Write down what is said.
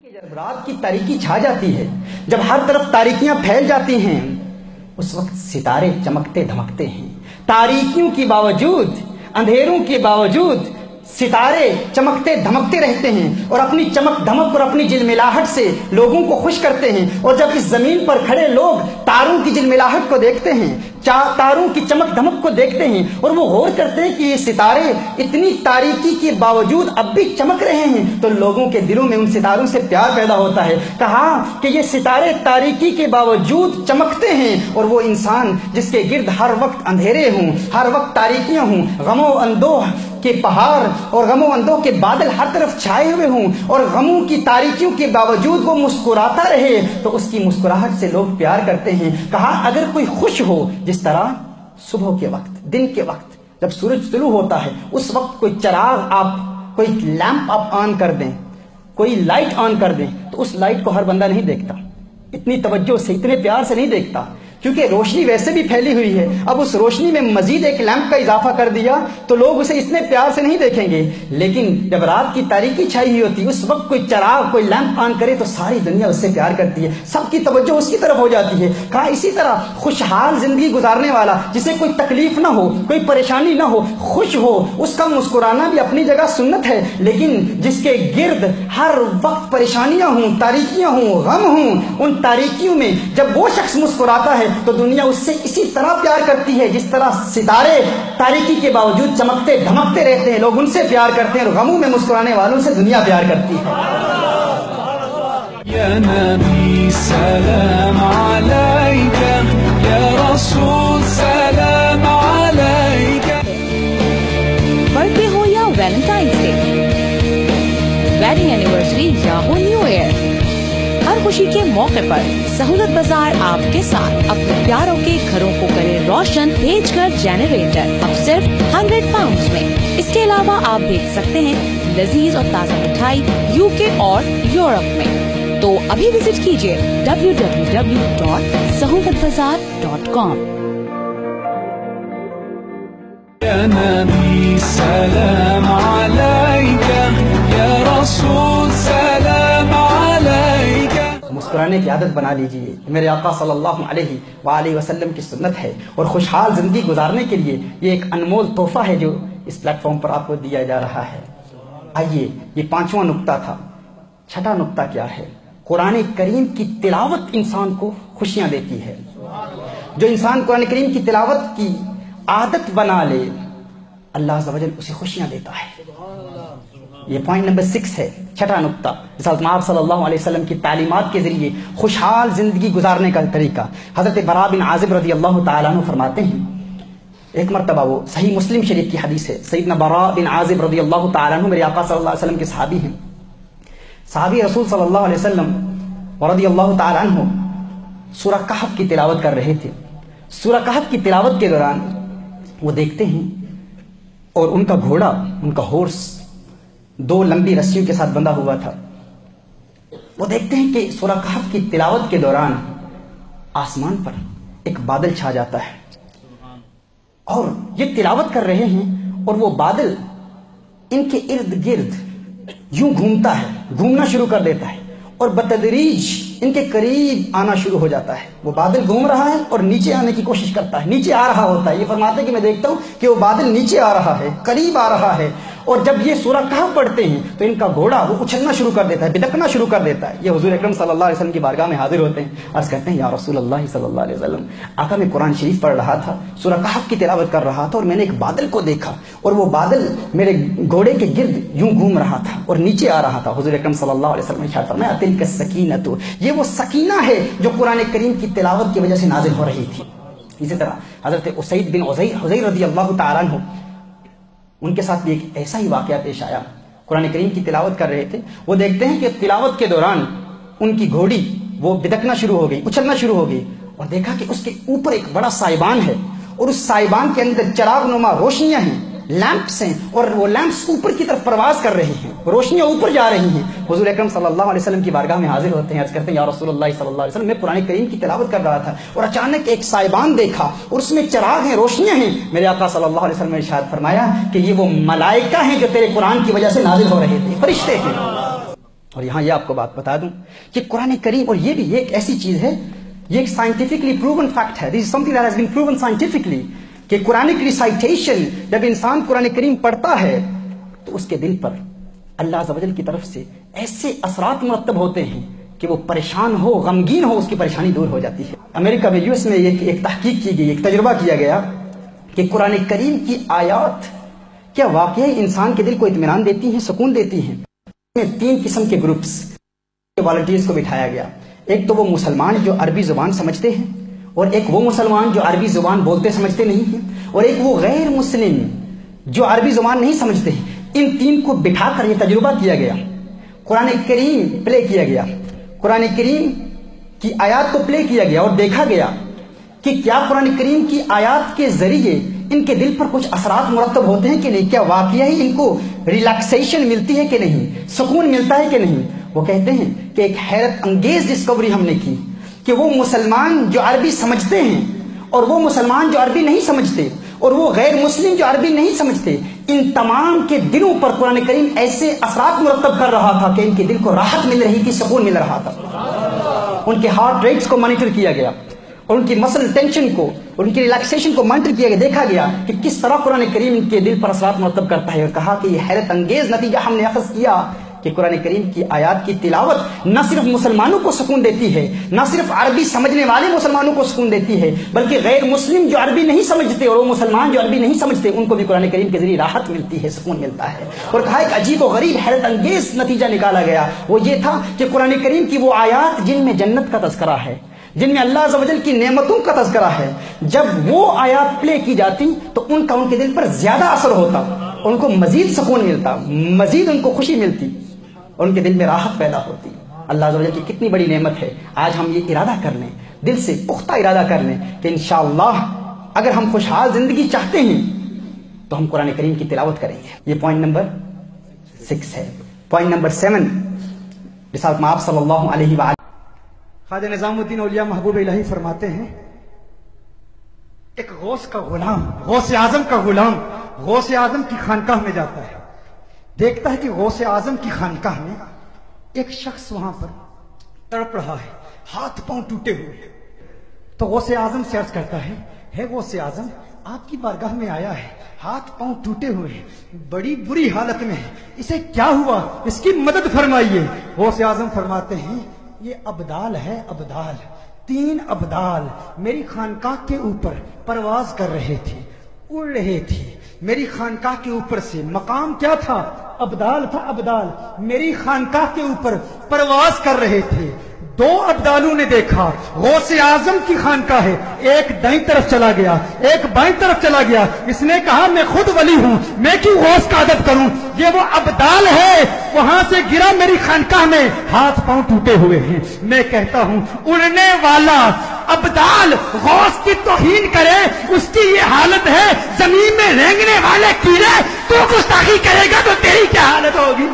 جب رات کی تاریکی چھا جاتی ہے، جب ہر طرف تاریکیاں پھیل جاتی ہیں، اس وقت ستارے چمکتے دھمکتے ہیں۔ تاریکیوں کے باوجود، اندھیروں کے باوجود ستارے چمکتے دھمکتے رہتے ہیں اور اپنی چمک دھمک اور اپنی جلملاہٹ سے لوگوں کو خوش کرتے ہیں۔ اور جب اس زمین پر کھڑے لوگ تاروں کی جلملاہٹ کو دیکھتے ہیں، تاروں کی چمک دھمک کو دیکھتے ہیں اور وہ غور کرتے ہیں کہ یہ ستارے اتنی تاریکی کے باوجود اب بھی چمک رہے ہیں، تو لوگوں کے دلوں میں ان ستاروں سے پیار پیدا ہوتا ہے۔ کہا کہ یہ ستارے تاریکی کے باوجود چمکتے ہیں، اور وہ انسان جس کے گرد ہر وقت اندھیرے ہوں، ہر وقت تاریکیاں ہوں، غم و اندوہ کے پہاڑ اور غم و اندوہ کے بادل ہر طرف چھائے ہوئے ہوں، اور غموں کی تاریکیوں کے باوجود وہ مسکراتا رہے، تو اس کی مسکراہٹ سے لوگ پیار کرتے ہیں۔ کہا اگر کوئی خوش ہو، جس طرح صبح کے وقت، دن کے وقت جب سورج طلوع ہوتا ہے، اس وقت کوئی چراغ آپ، کوئی لیمپ آپ آن کر دیں، کوئی لائٹ آن کر دیں، تو اس لائٹ کو ہر بندہ نہیں دیکھتا، اتنی توجہ سے، اتنے پیار سے نہیں دیکھتا، کیونکہ روشنی ویسے بھی پھیلی ہوئی ہے۔ اب اس روشنی میں مزید ایک لیمپ کا اضافہ کر دیا تو لوگ اسے اتنے پیار سے نہیں دیکھیں گے۔ لیکن جب رات کی تاریکی چھائی ہوئی ہوتی، اس وقت کوئی چراغ، کوئی لیمپ آن کرے تو ساری دنیا اس سے پیار کرتی ہے، سب کی توجہ اس کی طرف ہو جاتی ہے۔ کہا اسی طرح خوشحال زندگی گزارنے والا، جسے کوئی تکلیف نہ ہو، کوئی پریشانی نہ ہو، خوش ہو، اس کا مسکرانا بھی اپنی جگہ سنت ہے، لیکن جس کے گرد ہر وقت پریشانیاں ہوں، تاریکیاں ہوں، غم ہوں، ان تاریکیوں میں جب وہ شخص مسکراتا ہے تو دنیا اس سے اسی طرح پیار کرتی ہے جس طرح ستارے تاریکی کے باوجود چمکتے دھمکتے رہتے ہیں، لوگ ان سے پیار کرتے ہیں، اور غموں میں مسکرانے والوں سے دنیا پیار کرتی ہے۔ یا نبی سلام علیکہ، یا رسول سلام علیکہ۔ برتھ ڈے ہو یا ویلنٹائنس ڈے، ویڈنگ اینیورسری یا ہو نیو ایئر، ہر خوشی کے موقع پر سہولت بازار آپ کے ساتھ اپنے پیاروں کے گھروں کو کرے روشن، بھیج کر جنریٹر اب صرف 100 پاؤنڈز میں۔ اس کے علاوہ آپ دیکھ سکتے ہیں لذیذ اور تازہ مٹھائی UK اور یورپ میں۔ تو ابھی وزٹ کیجیے www.sahulatbazaar.com۔ یا نبی سلام علیکہ، یا رسول سلام علیکہ۔ مسکرانے کی عادت بنا لیجئے، میرے آقا صلی اللہ علیہ وآلہ وسلم کی سنت ہے، اور خوشحال زندگی گزارنے کے لیے یہ ایک انمول تحفہ ہے جو اس پلیٹ فارم پر آپ کو دیا جا رہا ہے۔ آئیے، یہ 5واں نقطہ تھا۔ 6واں نقطہ کیا ہے؟ قرآن کریم کی تلاوت انسان کو خوشیاں دیتی ہے۔ جو انسان قرآن کریم کی تلاوت کی عادت بنا لے، اللہ عز و جل اسے خوشیاں دیتا ہے۔ یہ پوائنٹ نمبر 6 ہے، 6واں نقطہ، آپ صلی اللہ علیہ وسلم کی تعلیمات کے ذریعے خوشحال زندگی گزارنے کا طریقہ۔ حضرت براء بن عازب رضی اللہ تعالیٰ عنہ فرماتے ہیں، ایک مرتبہ، وہ صحیح مسلم شریف کی حدیث ہے، سیدنا براء بن عازب رضی اللہ تعالیٰ عنہ میرے آقا صلی اللہ علیہ وسلم کے صحابی ہیں، صحابی رسول صلی اللہ علیہ وسلم رضی اللہ تعالیٰ عنہ سورہ کہف کی تلاوت کر رہے تھے۔ سورہ کہف کی تلاوت کے دوران وہ دیکھتے ہیں، اور ان کا گھوڑا، ان کا ہورس 2 لمبی رسیوں کے ساتھ بندھا ہوا تھا۔ وہ دیکھتے ہیں کہ سورہ کہف کی تلاوت کے دوران آسمان پر ایک بادل چھا جاتا ہے، اور یہ تلاوت کر رہے ہیں، اور وہ بادل ان کے ارد گرد یوں گھومتا ہے، گھومنا شروع کر دیتا ہے، اور بتدریج ان کے قریب آنا شروع ہو جاتا ہے۔ وہ بادل گھوم رہا ہے اور نیچے آنے کی کوشش کرتا ہے، نیچے آ رہا ہوتا ہے۔ یہ فرماتے ہیں کہ میں دیکھتا ہوں کہ وہ بادل نیچے آ رہا ہے، قریب آ رہا ہے، اور جب یہ سورہ کہف پڑھتے ہیں تو ان کا گھوڑا وہ اچھلنا شروع کر دیتا ہے، بدکنا شروع کر دیتا ہے۔ یہ حضور اکرم صلی اللہ علیہ وسلم کی بارگاہ میں حاضر ہوتے ہیں، عرض کرتے ہیں یا رسول اللہ صلی اللہ علیہ وسلم، آقا میں قرآن شریف پڑھ رہا تھا، سورہ کہف کی تلاوت کر رہا تھا، اور میں نے ایک بادل کو دیکھا، اور وہ بادل میرے گھوڑے کے گرد یوں گھوم رہا تھا اور نیچے آ رہا تھا۔ حضور اکرم صلی اللہ علیہ وسلم نے ارشاد فرمایا تلک السکینۃ، یہ وہ سکینہ ہے جو قرآن کریم کی تلاوت کی وجہ سے نازل ہو رہی تھی۔ اسی طرح حضرت اسید بن حضیر رضی اللہ تعالیٰ عنہ، ان کے ساتھ بھی ایک ایسا ہی واقعہ پیش آیا۔ قرآن کریم کی تلاوت کر رہے تھے، وہ دیکھتے ہیں کہ تلاوت کے دوران ان کی گھوڑی وہ بدکنا شروع ہو گئی، اچھلنا شروع ہو گئی، اور دیکھا کہ اس کے اوپر ایک بڑا سائبان ہے، اور اس سائبان کے اندر چراغ نما روشنیاں ہیں، لیمپس ہیں، اور وہ لیمپس اوپر کی طرف پرواز کر رہے ہیں، روشنیاں اوپر جا رہی ہیں۔ حضور اکرم صلی اللہ علیہ وسلم کی بارگاہ میں حاضر ہوتے ہیں، عرض کرتے ہیں یا رسول اللہ صلی اللہ علیہ وسلم، میں قرآن کریم کی تلاوت کر رہا تھا اور اچانک ایک سائبان دیکھا اور اس میں چراغ ہیں، روشنیاں ہیں۔ میرے آقا صلی اللہ علیہ وسلم نے ارشاد فرمایا کہ یہ وہ ملائکہ ہیں جو تیرے قرآن کی وجہ سے نازل ہو رہے تھے، فرشتے ہیں۔ اور یہاں یہ آپ کو بات بتا دوں کہ قرآن کریم، اور یہ بھی ایک ایسی چیز ہے، یہ ایک سائنٹیفکلی پروون فیکٹ ہے، this is something that has been proven scientifically, کہ قرآنک ریسائٹیشن جب انسان قرآن کریم پڑھتا ہے تو اس کے دل پر اللہ عز و جل کی طرف سے ایسے اثرات مرتب ہوتے ہیں کہ وہ پریشان ہو، غمگین ہو، اس کی پریشانی دور ہو جاتی ہے۔ امریکہ میں US میں ایک تحقیق کی گئی، ایک تجربہ کیا گیا کہ قرآن کریم کی آیات کیا واقعی انسان کے دل کو اطمینان دیتی ہیں، سکون دیتی ہیں۔ 3 قسم کے گروپس والنٹیئرز کو بٹھایا گیا، ایک تو وہ مسلمان جو عربی زبان سمجھتے ہیں، اور ایک وہ مسلمان جو عربی زبان بولتے سمجھتے نہیں ہیں، اور ایک وہ غیر مسلم جو عربی زبان نہیں سمجھتے ہیں۔ ان 3 کو بٹھا کر یہ تجربہ کیا گیا، قرآن کریم پلے کیا گیا، قرآن کریم کی آیات کو پلے کیا گیا، اور دیکھا گیا کہ کیا قرآن کریم کی آیات کے ذریعے ان کے دل پر کچھ اثرات مرتب ہوتے ہیں کہ نہیں، کیا واقعی ان کو ریلیکسیشن ملتی ہے کہ نہیں، سکون ملتا ہے کہ نہیں۔ وہ کہتے ہیں کہ ایک حیرت انگیز ڈسکوری ہم نے کی کہ وہ مسلمان جو عربی سمجھتے ہیں، اور وہ مسلمان جو عربی نہیں سمجھتے، اور وہ غیر مسلم جو عربی نہیں سمجھتے، ان تمام کے دلوں پر قرآن کریم ایسے اثرات مرتب کر رہا تھا کہ ان کے دل کو راحت مل رہی تھی، سکون مل رہا تھا۔ ان کے ہارٹ ریٹس کو مانیٹر کیا گیا، اور ان کی مسل ٹینشن کو، اور ان کی ریلیکسیشن کو مانیٹر کیا گیا، دیکھا گیا کہ کس طرح قرآن کریم ان کے دل پر اثرات مرتب کرتا ہے، اور کہا کہ یہ حیرت انگیز نتیجہ ہم نے اخذ کیا کہ قرآن کریم کی آیات کی تلاوت نہ صرف مسلمانوں کو سکون دیتی ہے، نہ صرف عربی سمجھنے والے مسلمانوں کو سکون دیتی ہے، بلکہ غیر مسلم جو عربی نہیں سمجھتے اور وہ مسلمان جو عربی نہیں سمجھتے ان کو بھی قرآن کریم کے ذریعے راحت ملتی ہے، سکون ملتا ہے۔ اور کہا ایک عجیب و غریب حیرت انگیز نتیجہ نکالا گیا، وہ یہ تھا کہ قرآن کریم کی وہ آیات جن میں جنت کا تذکرہ ہے، جن میں اللہ عز و جل کی نعمتوں کا تذکرہ ہے، جب وہ آیات پلے کی جاتی تو ان کا ان کے دل پر زیادہ اثر ہوتا، ان کو مزید سکون ملتا، مزید ان کو خوشی ملتی، اور ان کے دل میں راحت پیدا ہوتی۔ اللہ عز و جل کی کتنی بڑی نعمت ہے۔ آج ہم یہ ارادہ کر لیں، دل سے پختہ ارادہ کر لیں کہ انشاءاللہ اگر ہم خوشحال زندگی چاہتے ہیں تو ہم قرآن کریم کی تلاوت کریں گے۔ یہ پوائنٹ نمبر 6 ہے۔ پوائنٹ نمبر 7، رسالت مآب صلی اللہ علیہ وآلہ۔ خواجہ نظام الدین اولیاء محبوب الہی فرماتے ہیں، ایک غوث کا غلام، غوث اعظم کا غلام غوث اعظم کی خانقاہ میں جاتا ہے، دیکھتا ہے کہ غوث اعظم کی خانقاہ میں ایک شخص وہاں پر تڑپ رہا ہے، ہاتھ پاؤں ٹوٹے ہوئے۔ تو غوث اعظم سے عرض کرتا ہے غوث اعظم، آپ کی بارگاہ میں آیا ہے، ہاتھ پاؤں ٹوٹے ہوئے ہیں، بڑی بری حالت میں ہے، اسے کیا ہوا، اس کی مدد فرمائیے۔ غوث اعظم فرماتے ہیں یہ ابدال ہے، ابدال، 3 ابدال میری خانقاہ کے اوپر پرواز کر رہے تھے، اڑ رہے تھے۔ میری خانقاہ کے اوپر سے مقام کیا تھا؟ ابدال تھا، ابدال میری خانقاہ کے اوپر پرواز کر رہے تھے۔ 2 ابدالوں نے دیکھا غوث اعظم کی خانقاہ ہے، ایک دائیں طرف چلا گیا، ایک بائیں طرف چلا گیا۔ اس نے کہا میں خود ولی ہوں، میں کیوں غوث کا ادب کروں، یہ وہ ابدال ہے، وہاں سے گرا میری خانقاہ میں، ہاتھ پاؤں ٹوٹے ہوئے ہیں۔ میں کہتا ہوں اڑنے والا ابدال غوث کی توہین کرے، اس کی یہ حالت ہے، زمین میں رینگنے والے کیڑے، تو گستاخی کرے گا تو تیری کیا حالت ہوگی۔